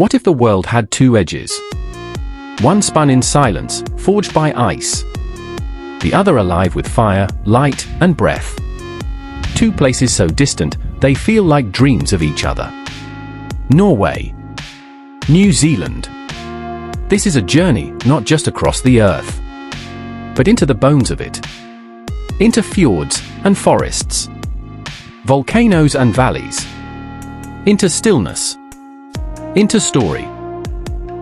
What if the world had two edges? One spun in silence, forged by ice. The other alive with fire, light, and breath. Two places so distant, they feel like dreams of each other. Norway. New Zealand. This is a journey not just across the earth, but into the bones of it. Into fjords and forests. Volcanoes and valleys. Into stillness. Into story.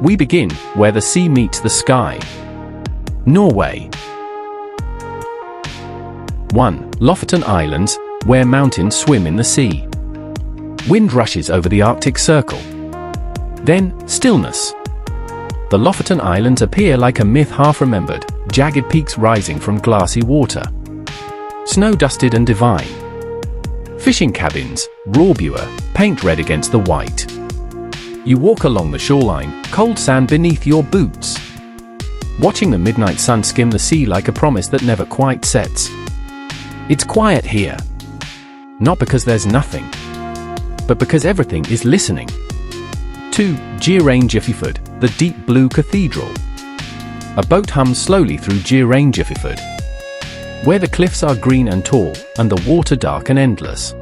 We begin where the sea meets the sky. Norway. 1. Lofoten Islands, where mountains swim in the sea. Wind rushes over the Arctic Circle. Then, stillness. The Lofoten Islands appear like a myth half-remembered, jagged peaks rising from glassy water. Snow-dusted and divine. Fishing cabins, rawbua, paint red against the white. You walk along the shoreline, cold sand beneath your boots. Watching the midnight sun skim the sea like a promise that never quite sets. It's quiet here. Not because there's nothing, but because everything is listening. 2. Geirangerfjord, the deep blue cathedral. A boat hums slowly through Geirangerfjord, where the cliffs are green and tall, and the water dark and endless.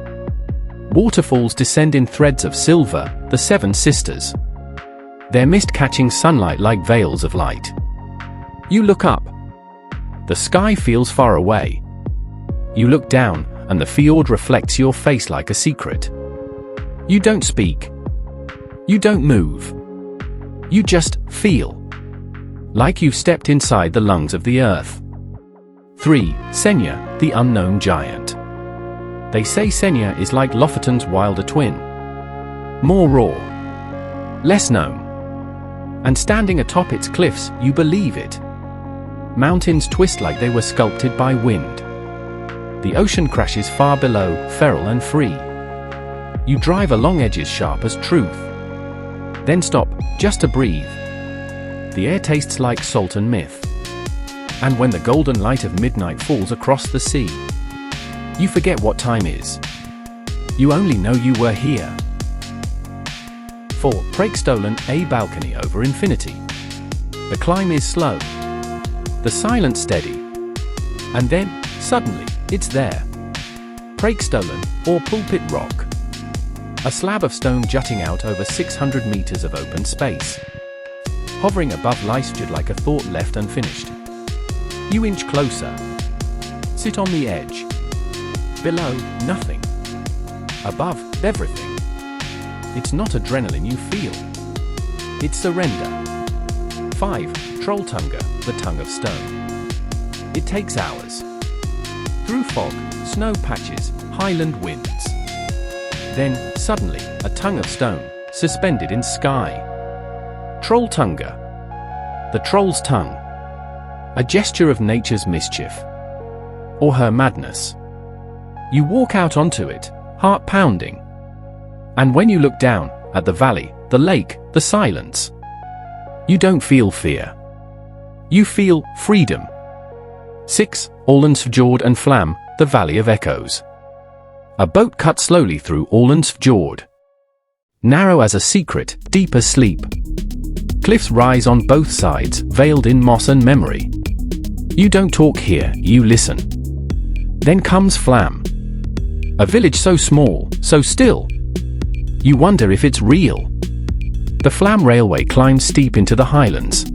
Waterfalls descend in threads of silver, the Seven Sisters. Their mist catching sunlight like veils of light. You look up. The sky feels far away. You look down, and the fjord reflects your face like a secret. You don't speak. You don't move. You just feel. Like you've stepped inside the lungs of the earth. 3. Senja, the unknown giant. They say Senja is like Lofoten's wilder twin. More raw. Less known. And standing atop its cliffs, you believe it. Mountains twist like they were sculpted by wind. The ocean crashes far below, feral and free. You drive along edges sharp as truth. Then stop, just to breathe. The air tastes like salt and myth. And when the golden light of midnight falls across the sea, you forget what time is. You only know you were here. 4. Breathtaking, a balcony over infinity. The climb is slow. The silence steady. And then, suddenly, it's there. Breathtaking, or pulpit rock. A slab of stone jutting out over 600 meters of open space. Hovering above Geirangerfjord like a thought left unfinished. You inch closer. Sit on the edge. Below, nothing. Above, everything. It's not adrenaline you feel. It's surrender. 5. Trolltunga, the tongue of stone. It takes hours. Through fog, snow patches, highland winds. Then, suddenly, a tongue of stone, suspended in sky. Trolltunga. The troll's tongue. A gesture of nature's mischief. Or her madness. You walk out onto it, heart pounding. And when you look down, at the valley, the lake, the silence, you don't feel fear. You feel freedom. 6. Geirangerfjord and Flam, the Valley of Echoes. A boat cut slowly through Geirangerfjord. Narrow as a secret, deep as sleep. Cliffs rise on both sides, veiled in moss and memory. You don't talk here, you listen. Then comes Flam. A village so small, so still. You wonder if it's real. The Flam Railway climbs steep into the highlands.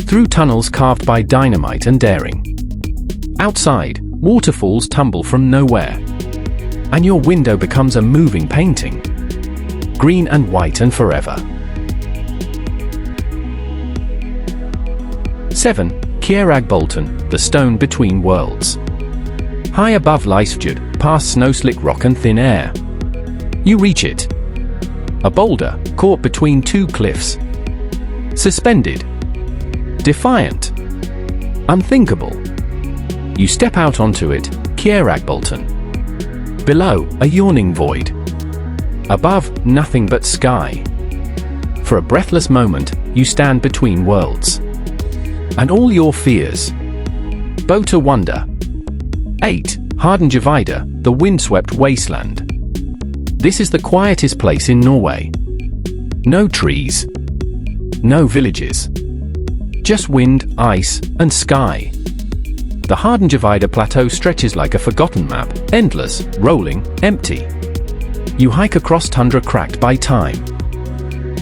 Through tunnels carved by dynamite and daring. Outside, waterfalls tumble from nowhere. And your window becomes a moving painting. Green and white and forever. 7. Geirangerfjord, the stone between worlds. High above Geirangerfjord, past snow-slick rock and thin air. You reach it. A boulder, caught between two cliffs. Suspended. Defiant. Unthinkable. You step out onto it, Geirangerfjord. Below, a yawning void. Above, nothing but sky. For a breathless moment, you stand between worlds. And all your fears. Bow to wonder. 8. Geirangerfjord, the windswept wasteland. This is the quietest place in Norway. No trees. No villages. Just wind, ice, and sky. The Hardangervidda Plateau stretches like a forgotten map, endless, rolling, empty. You hike across tundra cracked by time.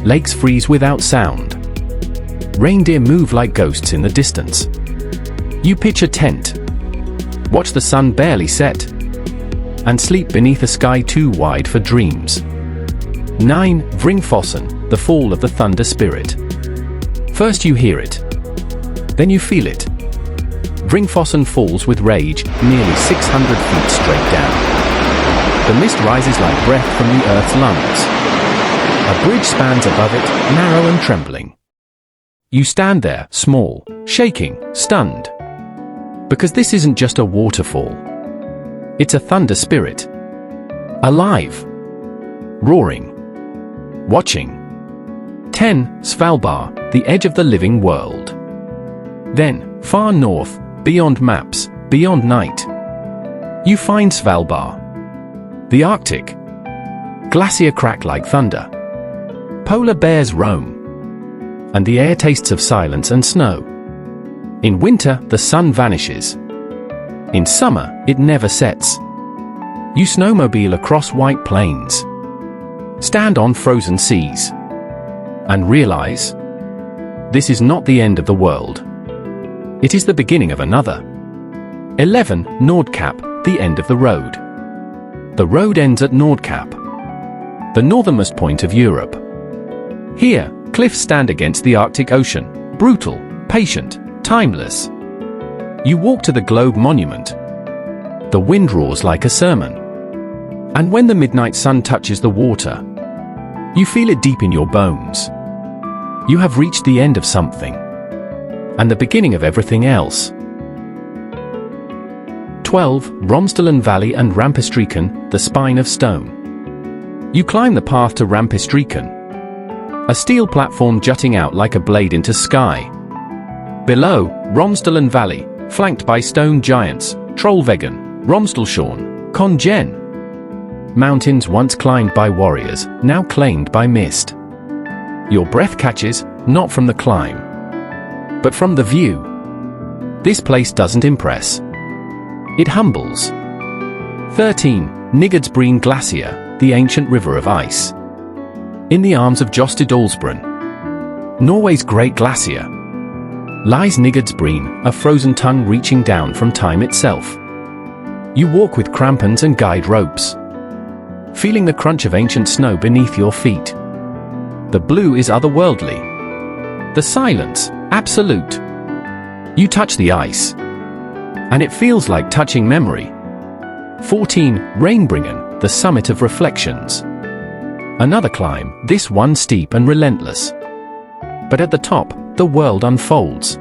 Lakes freeze without sound. Reindeer move like ghosts in the distance. You pitch a tent, watch the sun barely set, and sleep beneath a sky too wide for dreams. 9. Vringfossen, the fall of the thunder spirit. First you hear it, then you feel it. Vringfossen falls with rage, nearly 600 feet straight down. The mist rises like breath from the earth's lungs. A bridge spans above it, narrow and trembling. You stand there, small, shaking, stunned. Because this isn't just a waterfall. It's a thunder spirit. Alive. Roaring. Watching. 10. Svalbard, the edge of the living world. Then, far north, beyond maps, beyond night, you find Svalbard. The Arctic. Glacier crack like thunder. Polar bears roam. And the air tastes of silence and snow. In winter, the sun vanishes. In summer, it never sets. You snowmobile across white plains. Stand on frozen seas. And realize, this is not the end of the world. It is the beginning of another. 11. Nordkapp, the end of the road. The road ends at Nordkapp, the northernmost point of Europe. Here, cliffs stand against the Arctic Ocean, brutal, patient, timeless. You walk to the Globe Monument. The wind roars like a sermon. And when the midnight sun touches the water, you feel it deep in your bones. You have reached the end of something, and the beginning of everything else. 12. Romsdalen Valley and Rampestriken, the spine of stone. You climb the path to Rampestriken, a steel platform jutting out like a blade into sky. Below, Romsdalen Valley, flanked by stone giants, Trolltunga, Romsdalshorn, Kongen. Mountains once climbed by warriors, now claimed by mist. Your breath catches, not from the climb, but from the view. This place doesn't impress. It humbles. 13. Nygårdsbreen Glacier, the ancient river of ice. In the arms of Jostedalsbreen, Norway's great glacier, lies Nygårdsbreen, a frozen tongue reaching down from time itself. You walk with crampons and guide ropes, feeling the crunch of ancient snow beneath your feet. The blue is otherworldly. The silence, absolute. You touch the ice, and it feels like touching memory. 14. Reinbringen, the summit of reflections. Another climb, this one steep and relentless. But at the top, the world unfolds.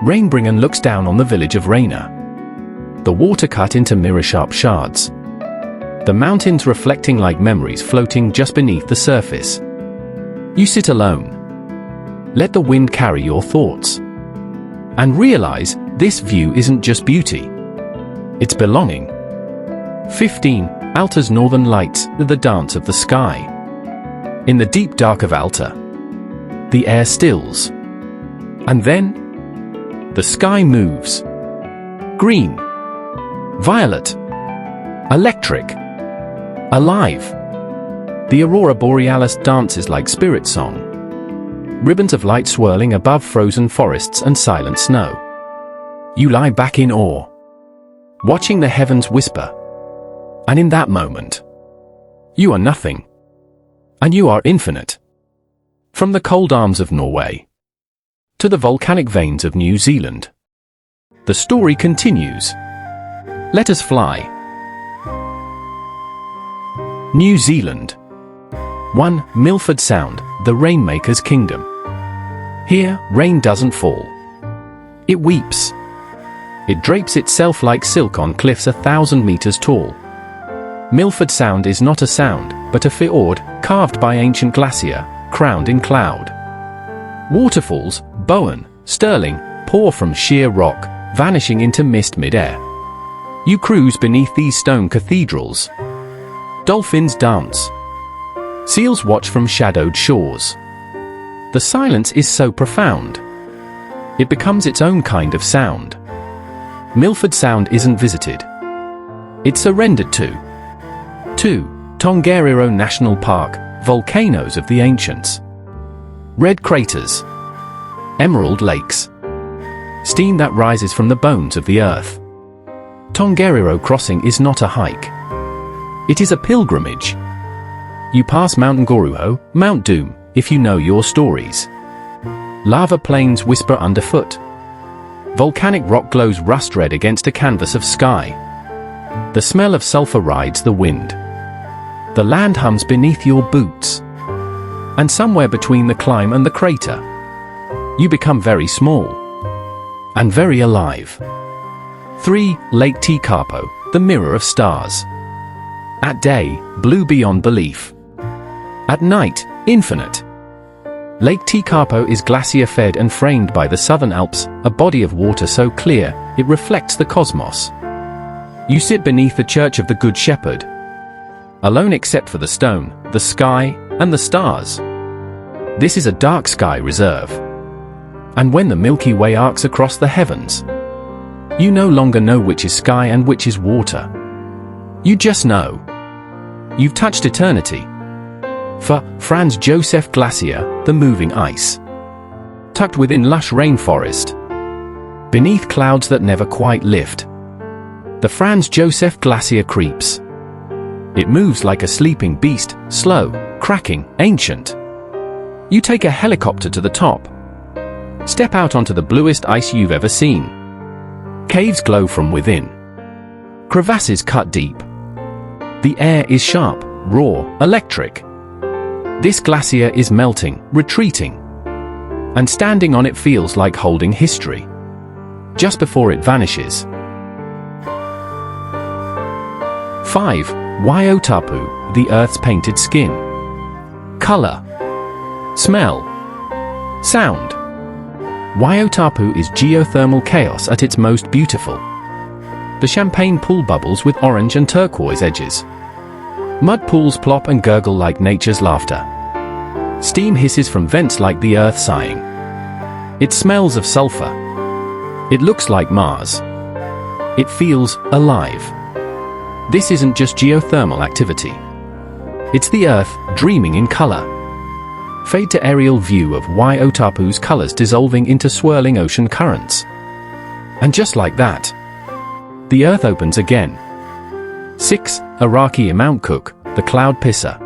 Reinbringen looks down on the village of Reina. The water cut into mirror-sharp shards. The mountains reflecting like memories floating just beneath the surface. You sit alone. Let the wind carry your thoughts. And realize, this view isn't just beauty. It's belonging. 15. Alta's Northern Lights, the dance of the sky. In the deep dark of Alta, the air stills. And then, the sky moves. Green. Violet. Electric. Alive. The aurora borealis dances like spirit song. Ribbons of light swirling above frozen forests and silent snow. You lie back in awe, watching the heavens whisper. And in that moment, you are nothing, and you are infinite. From the cold arms of Norway to the volcanic veins of New Zealand, the story continues. Let us fly. New Zealand. 1. Milford Sound, the Rainmaker's Kingdom. Here, rain doesn't fall. It weeps. It drapes itself like silk on cliffs 1,000 meters tall. Milford Sound is not a sound, but a fjord, carved by ancient glacier, crowned in cloud. Waterfalls, Bowen, Stirling, pour from sheer rock, vanishing into mist mid-air. You cruise beneath these stone cathedrals. Dolphins dance. Seals watch from shadowed shores. The silence is so profound. It becomes its own kind of sound. Milford Sound isn't visited. It's surrendered to. 2. Tongariro National Park, volcanoes of the ancients. Red craters. Emerald lakes. Steam that rises from the bones of the earth. Tongariro Crossing is not a hike. It is a pilgrimage. You pass Mount Ngoruho, Mount Doom, if you know your stories. Lava plains whisper underfoot. Volcanic rock glows rust red against a canvas of sky. The smell of sulfur rides the wind. The land hums beneath your boots. And somewhere between the climb and the crater, you become very small. And very alive. 3. Lake Tekapo, the mirror of stars. At day, blue beyond belief. At night, infinite. Lake Tekapo is glacier-fed and framed by the Southern Alps, a body of water so clear, it reflects the cosmos. You sit beneath the Church of the Good Shepherd, alone except for the stone, the sky, and the stars. This is a dark sky reserve. And when the Milky Way arcs across the heavens, you no longer know which is sky and which is water. You just know. You've touched eternity. For Franz Josef Glacier, the moving ice. Tucked within lush rainforest. Beneath clouds that never quite lift. The Franz Josef Glacier creeps. It moves like a sleeping beast, slow, cracking, ancient. You take a helicopter to the top. Step out onto the bluest ice you've ever seen. Caves glow from within. Crevasses cut deep. The air is sharp, raw, electric. This glacier is melting, retreating. And standing on it feels like holding history. Just before it vanishes. 5. Waiatapu, the Earth's painted skin. Color. Smell. Sound. Waiatapu is geothermal chaos at its most beautiful. The champagne pool bubbles with orange and turquoise edges. Mud pools plop and gurgle like nature's laughter. Steam hisses from vents like the earth sighing. It smells of sulfur. It looks like Mars. It feels alive. This isn't just geothermal activity. It's the earth dreaming in color. Fade to aerial view of Waiatapu's colors dissolving into swirling ocean currents. And just like that, the earth opens again. 6. Araki Mount Cook, the cloud pisser.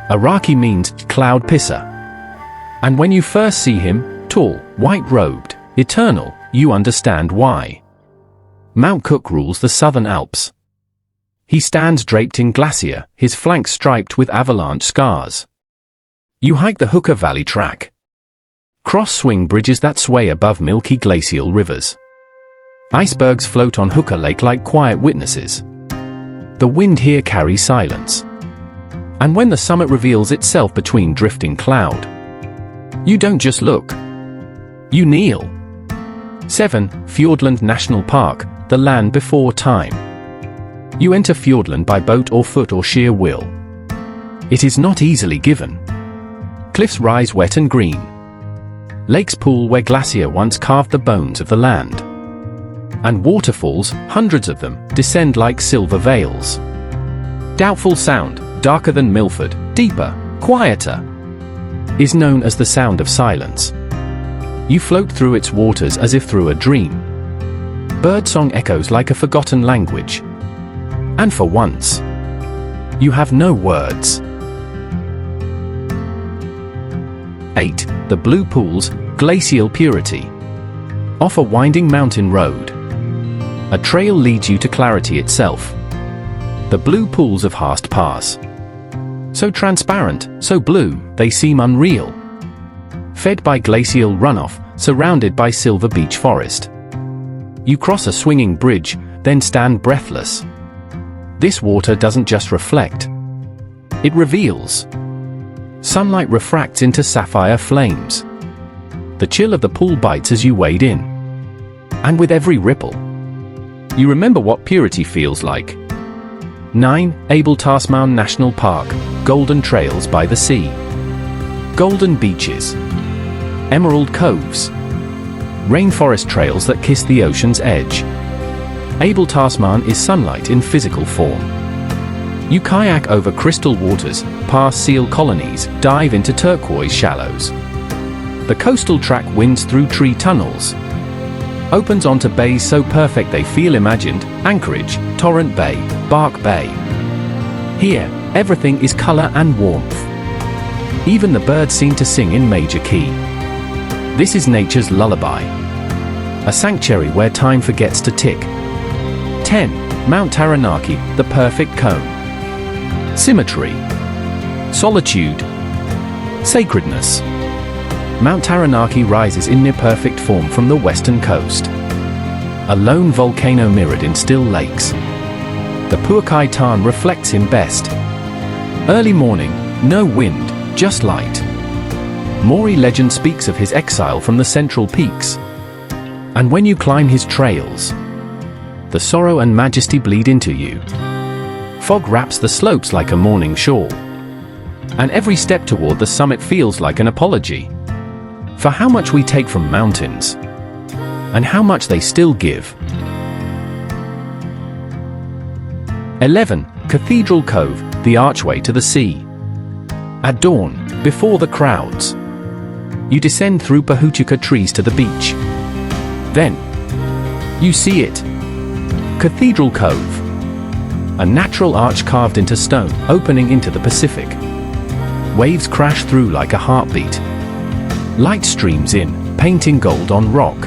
Araki means cloud pisser. And when you first see him, tall, white-robed, eternal, you understand why. Mount Cook rules the Southern Alps. He stands draped in glacier, his flanks striped with avalanche scars. You hike the Hooker Valley track. Cross swing bridges that sway above milky glacial rivers. Icebergs float on Hooker Lake like quiet witnesses. The wind here carries silence. And when the summit reveals itself between drifting cloud, you don't just look. You kneel. 7. Fiordland National Park, the land before time. You enter Fiordland by boat or foot or sheer will. It is not easily given. Cliffs rise wet and green. Lakes pool where glacier once carved the bones of the land. And waterfalls, hundreds of them, descend like silver veils. Doubtful Sound, darker than Milford, deeper, quieter, is known as the sound of silence. You float through its waters as if through a dream. Birdsong echoes like a forgotten language. And for once, you have no words. 8. The Blue Pools, glacial purity. Off a winding mountain road, a trail leads you to clarity itself. The blue pools of Hast Pass. So transparent, so blue, they seem unreal. Fed by glacial runoff, surrounded by silver beech forest. You cross a swinging bridge, then stand breathless. This water doesn't just reflect. It reveals. Sunlight refracts into sapphire flames. The chill of the pool bites as you wade in. And with every ripple, you remember what purity feels like. 9. Abel Tasman National Park, golden trails by the sea. Golden beaches. Emerald coves. Rainforest trails that kiss the ocean's edge. Abel Tasman is sunlight in physical form. You kayak over crystal waters, pass seal colonies, dive into turquoise shallows. The coastal track winds through tree tunnels. Opens onto bays so perfect they feel imagined: Anchorage, Torrent Bay, Bark Bay. Here, everything is color and warmth. Even the birds seem to sing in major key. This is nature's lullaby. A sanctuary where time forgets to tick. 10. Mount Taranaki, the perfect cone. Symmetry. Solitude. Sacredness. Mount Taranaki rises in near-perfect form from the western coast. A lone volcano mirrored in still lakes. The Puakai Tarn reflects him best. Early morning, no wind, just light. Maori legend speaks of his exile from the central peaks. And when you climb his trails, the sorrow and majesty bleed into you. Fog wraps the slopes like a mourning shawl. And every step toward the summit feels like an apology for how much we take from mountains, and how much they still give. 11. Cathedral Cove, the archway to the sea. At dawn, before the crowds, you descend through pahutuka trees to the beach. Then, you see it. Cathedral Cove. A natural arch carved into stone, opening into the Pacific. Waves crash through like a heartbeat. Light streams in, painting gold on rock.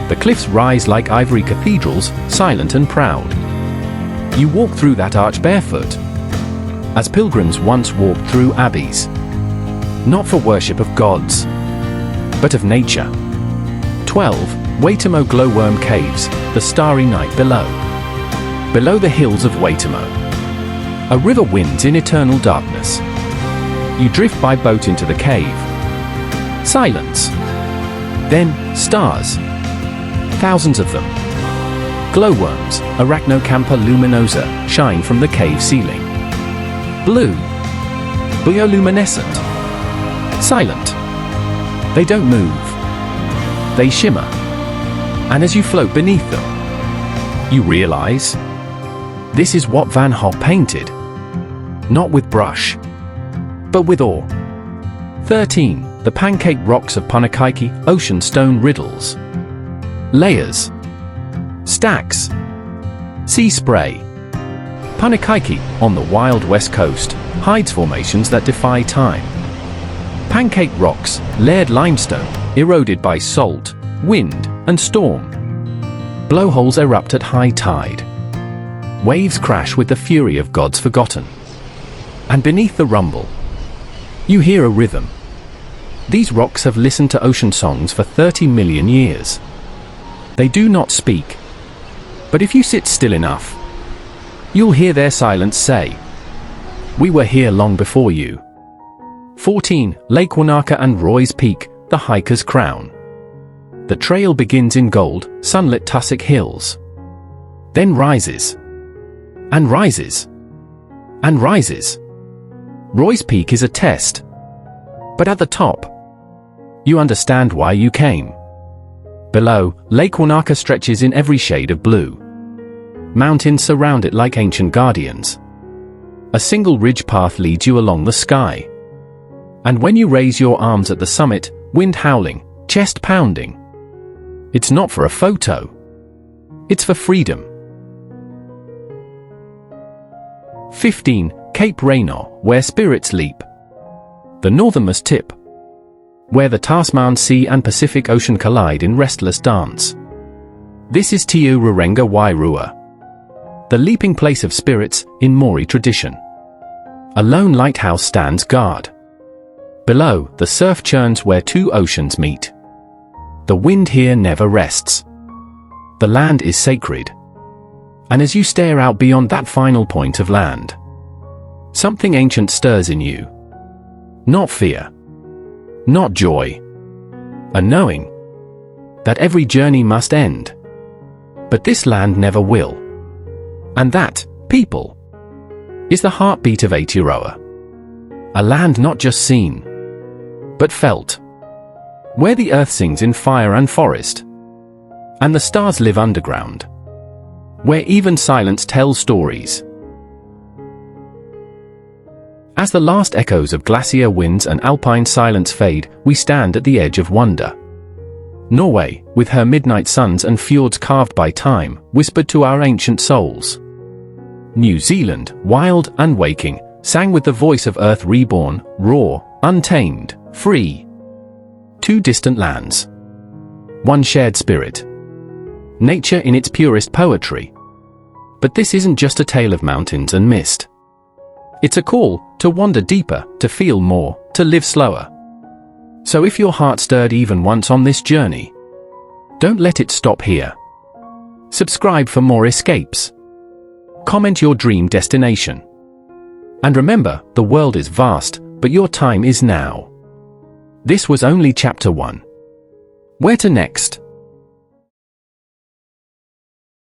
The cliffs rise like ivory cathedrals, silent and proud. You walk through that arch barefoot, as pilgrims once walked through abbeys. Not for worship of gods, but of nature. 12. Waitomo Glowworm Caves, the starry night below. Below the hills of Waitomo, a river winds in eternal darkness. You drift by boat into the cave. Silence. Then, stars. Thousands of them. Glowworms, Arachnocampa luminosa, shine from the cave ceiling. Blue. Bioluminescent. Silent. They don't move. They shimmer. And as you float beneath them, you realize this is what Van Gogh painted. Not with brush, but with awe. 13. The pancake rocks of Punakaiki, ocean stone riddles. Layers. Stacks. Sea spray. Punakaiki, on the wild west coast, hides formations that defy time. Pancake rocks, layered limestone, eroded by salt, wind, and storm. Blowholes erupt at high tide. Waves crash with the fury of gods forgotten. And beneath the rumble, you hear a rhythm. These rocks have listened to ocean songs for 30 million years. They do not speak. But if you sit still enough, you'll hear their silence say, "We were here long before you." 14. Lake Wanaka and Roy's Peak, the hiker's crown. The trail begins in gold, sunlit tussock hills. Then rises. And rises. And rises. Roy's Peak is a test. But at the top, you understand why you came. Below, Lake Wanaka stretches in every shade of blue. Mountains surround it like ancient guardians. A single ridge path leads you along the sky. And when you raise your arms at the summit, wind howling, chest pounding, it's not for a photo. It's for freedom. 15. Cape Raynor, where spirits leap. The northernmost tip, where the Tasman Sea and Pacific Ocean collide in restless dance. This is Tiu Rurenga Wairua, the leaping place of spirits in Maori tradition. A lone lighthouse stands guard. Below, the surf churns where two oceans meet. The wind here never rests. The land is sacred. And as you stare out beyond that final point of land, something ancient stirs in you. Not fear. Not joy. A knowing that every journey must end. But this land never will. And that, people, is the heartbeat of Aotearoa. A land not just seen, but felt. Where the earth sings in fire and forest, and the stars live underground. Where even silence tells stories. As the last echoes of glacier winds and alpine silence fade, we stand at the edge of wonder. Norway, with her midnight suns and fjords carved by time, whispered to our ancient souls. New Zealand, wild and waking, sang with the voice of earth reborn, raw, untamed, free. Two distant lands. One shared spirit. Nature in its purest poetry. But this isn't just a tale of mountains and mist. It's a call to wander deeper, to feel more, to live slower. So if your heart stirred even once on this journey, don't let it stop here. Subscribe for more escapes. Comment your dream destination. And remember, the world is vast, but your time is now. This was only Chapter 1. Where to next?